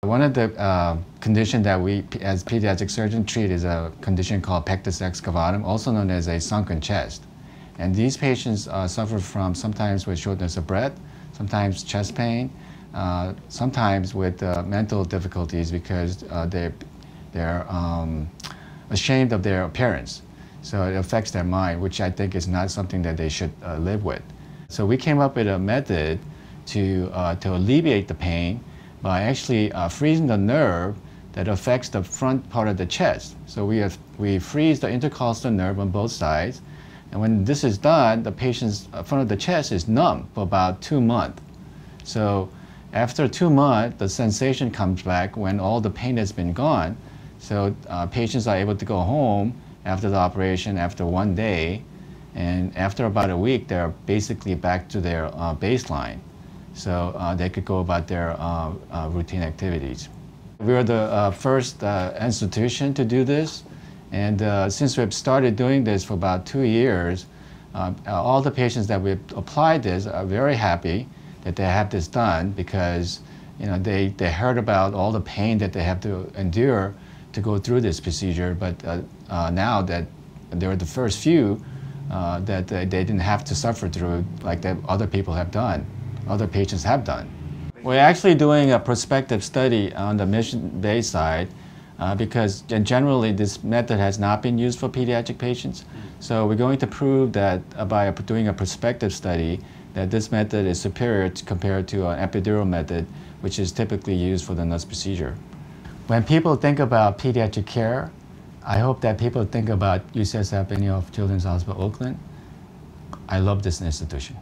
One of the conditions that we, as pediatric surgeons, treat is a condition called Pectus excavatum, also known as a sunken chest. And these patients suffer from sometimes with shortness of breath, sometimes chest pain, sometimes with mental difficulties because they're ashamed of their appearance. So it affects their mind, which I think is not something that they should live with. So we came up with a method to alleviate the pain by actually freezing the nerve that affects the front part of the chest. So we freeze the intercostal nerve on both sides, and when this is done, the patient's front of the chest is numb for about 2 months. So after 2 months, the sensation comes back when all the pain has been gone. So patients are able to go home after the operation after 1 day, and after about a week, they're basically back to their baseline. So they could go about their routine activities. We were the first institution to do this, and since we've started doing this for about 2 years, all the patients that we've applied this are very happy that they have this done because they heard about all the pain that they have to endure to go through this procedure, but now that they were the first few that they didn't have to suffer through like that other people have done, other patients have done. We're actually doing a prospective study on the mission-based side because generally this method has not been used for pediatric patients. So we're going to prove that by doing a prospective study that this method is superior compared to an epidural method, which is typically used for the NUS procedure. When people think about pediatric care, I hope that people think about UCSF Benioff Children's Hospital, Oakland. I love this institution.